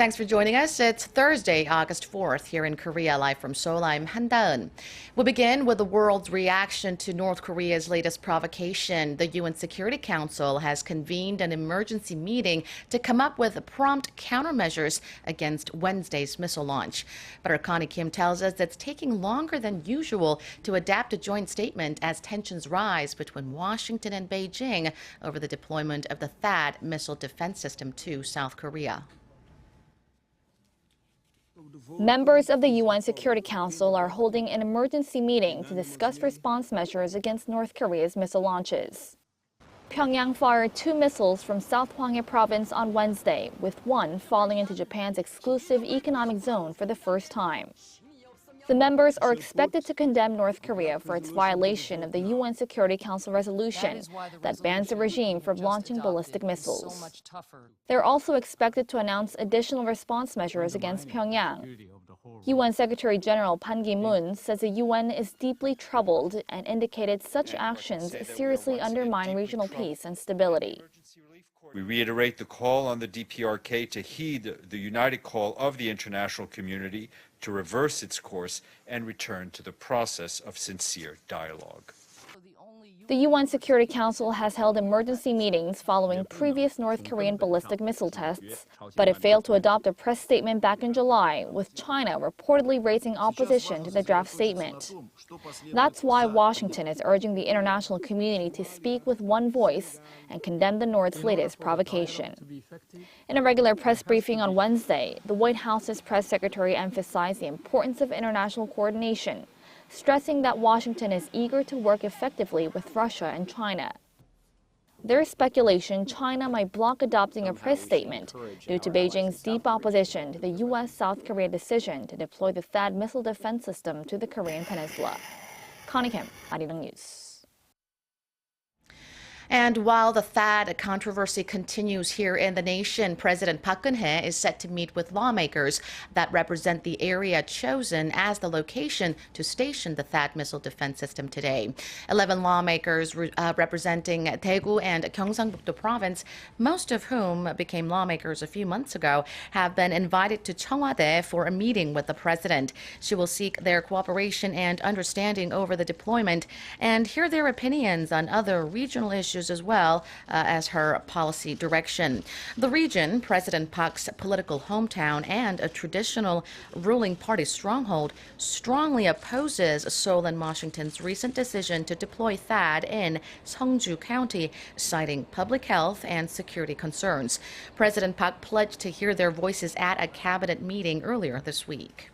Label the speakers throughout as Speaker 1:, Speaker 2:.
Speaker 1: Thanks for joining us. It's Thursday, August 4th, here in Korea, live from Seoul. I'm Han Da-eun. We'll begin with the world's reaction to North Korea's latest provocation. The UN Security Council has convened an emergency meeting to come up with prompt countermeasures against Wednesday's missile launch. But our Connie Kim tells us it's taking longer than usual to adapt a joint statement as tensions rise between Washington and Beijing over the deployment of the THAAD missile defense system to South Korea.
Speaker 2: Members of the UN Security Council are holding an emergency meeting to discuss response measures against North Korea's missile launches. Pyongyang fired 2 missiles from South Hwanghae province on Wednesday, with one falling into Japan's exclusive economic zone for the first time. The members are expected to condemn North Korea for its violation of the UN Security Council resolution that bans the regime from launching ballistic missiles. They're also expected to announce additional response measures against Pyongyang. UN Secretary General Ban Ki-moon says the UN is deeply troubled and indicated such actions seriously undermine regional peace and stability.
Speaker 3: We reiterate the call on the DPRK to heed the united call of the international community to reverse its course and return to the process of sincere dialogue.
Speaker 2: The UN Security Council has held emergency meetings following previous North Korean ballistic missile tests, but it failed to adopt a press statement back in July, with China reportedly raising opposition to the draft statement. That's why Washington is urging the international community to speak with one voice and condemn the North's latest provocation. In a regular press briefing on Wednesday, the White House's press secretary emphasized the importance of international coordination, stressing that Washington is eager to work effectively with Russia and China. There's speculation China might block adopting a press statement due to Beijing's deep opposition to the U.S.-South Korea decision to deploy the THAAD missile defense system to the Korean peninsula. Connie Kim, ARIRANG News.
Speaker 1: And while the THAAD controversy continues here in the nation, President Park Geunhye is set to meet with lawmakers that represent the area chosen as the location to station the THAAD missile defense system today. 11 lawmakers representing Daegu and Gyeongsangbuk-do province, most of whom became lawmakers a few months ago, have been invited to Cheongwade for a meeting with the president. She will seek their cooperation and understanding over the deployment and hear their opinions on other regional issues as well as her policy direction. The region, President Park's political hometown and a traditional ruling party stronghold, strongly opposes Seoul and Washington's recent decision to deploy THAAD in Seongju County, citing public health and security concerns. President Park pledged to hear their voices at a cabinet meeting earlier this week.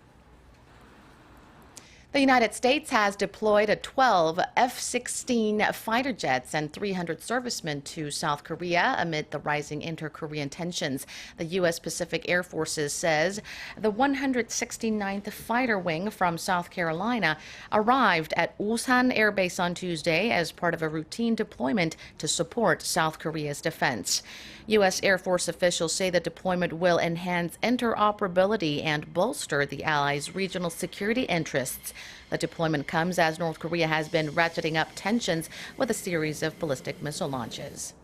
Speaker 1: The United States has deployed 12 F-16 fighter jets and 300 servicemen to South Korea amid the rising inter-Korean tensions. The U.S. Pacific Air Forces says the 169th Fighter Wing from South Carolina arrived at Ulsan Air Base on Tuesday as part of a routine deployment to support South Korea's defense. U.S. Air Force officials say the deployment will enhance interoperability and bolster the allies' regional security interests. The deployment comes as North Korea has been ratcheting up tensions with a series of ballistic missile launches.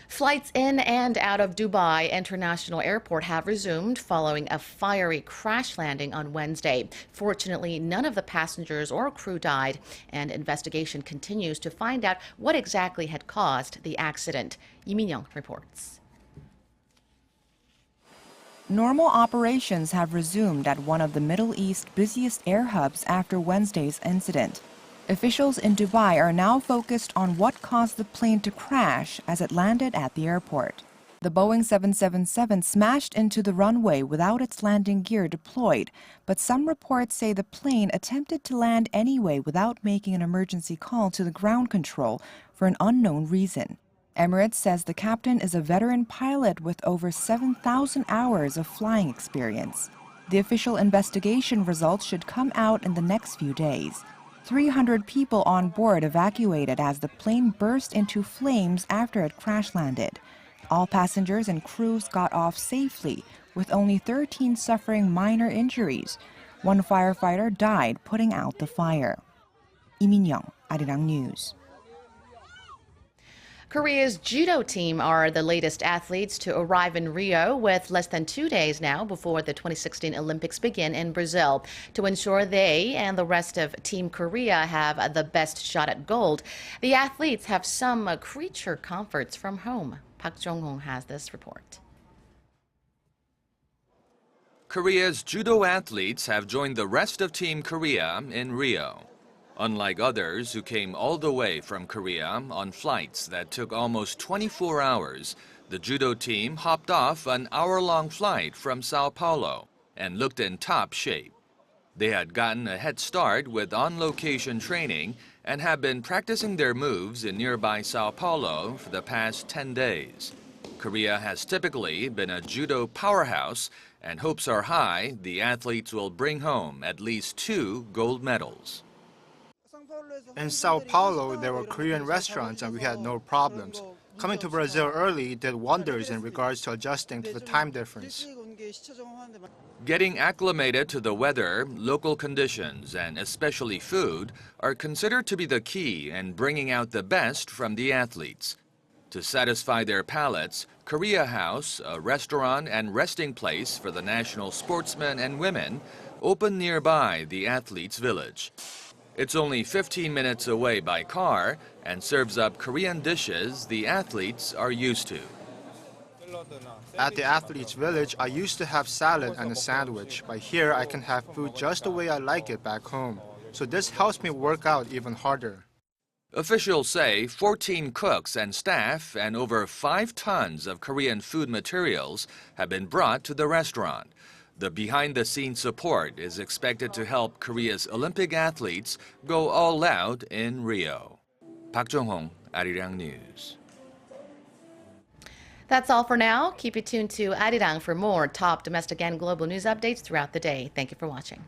Speaker 1: Flights in and out of Dubai International Airport have resumed following a fiery crash landing on Wednesday. Fortunately, none of the passengers or crew died, and investigation continues to find out what exactly had caused the accident. Lee Min-young reports.
Speaker 4: Normal operations have resumed at one of the Middle East's busiest air hubs after Wednesday's incident. Officials in Dubai are now focused on what caused the plane to crash as it landed at the airport. The Boeing 777 smashed into the runway without its landing gear deployed, but some reports say the plane attempted to land anyway without making an emergency call to the ground control for an unknown reason. Emirates says the captain is a veteran pilot with over 7,000 hours of flying experience. The official investigation results should come out in the next few days. 300 people on board evacuated as the plane burst into flames after it crash-landed. All passengers and crews got off safely, with only 13 suffering minor injuries. One firefighter died putting out the fire. Lee Min-young, ARIRANG News.
Speaker 1: Korea's judo team are the latest athletes to arrive in Rio with less than 2 days now before the 2016 Olympics begin in Brazil. To ensure they and the rest of Team Korea have the best shot at gold, the athletes have some creature comforts from home. Park Jong-hong has this report.
Speaker 5: Korea's judo athletes have joined the rest of Team Korea in Rio. Unlike others who came all the way from Korea on flights that took almost 24 hours, the judo team hopped off an hour-long flight from Sao Paulo and looked in top shape. They had gotten a head start with on-location training and have been practicing their moves in nearby Sao Paulo for the past 10 days. Korea has typically been a judo powerhouse, and hopes are high the athletes will bring home at least 2 gold medals.
Speaker 6: In Sao Paulo, there were Korean restaurants and we had no problems. Coming to Brazil early did wonders in regards to adjusting to the time difference.
Speaker 5: Getting acclimated to the weather, local conditions, and especially food are considered to be the key in bringing out the best from the athletes. To satisfy their palates, Korea House, a restaurant and resting place for the national sportsmen and women, opened nearby the athletes' village. It's only 15 minutes away by car and serves up Korean dishes the athletes are used to.
Speaker 6: At the athletes' village, I used to have salad and a sandwich, but here I can have food just the way I like it back home. So this helps me work out even harder.
Speaker 5: Officials say 14 cooks and staff and over 5 tons of Korean food materials have been brought to the restaurant. The behind-the-scenes support is expected to help Korea's Olympic athletes go all out in Rio. Park Jong-hong, ARIRANG News.
Speaker 1: That's all for now. Keep it tuned to ARIRANG for more top domestic and global news updates throughout the day. Thank you for watching.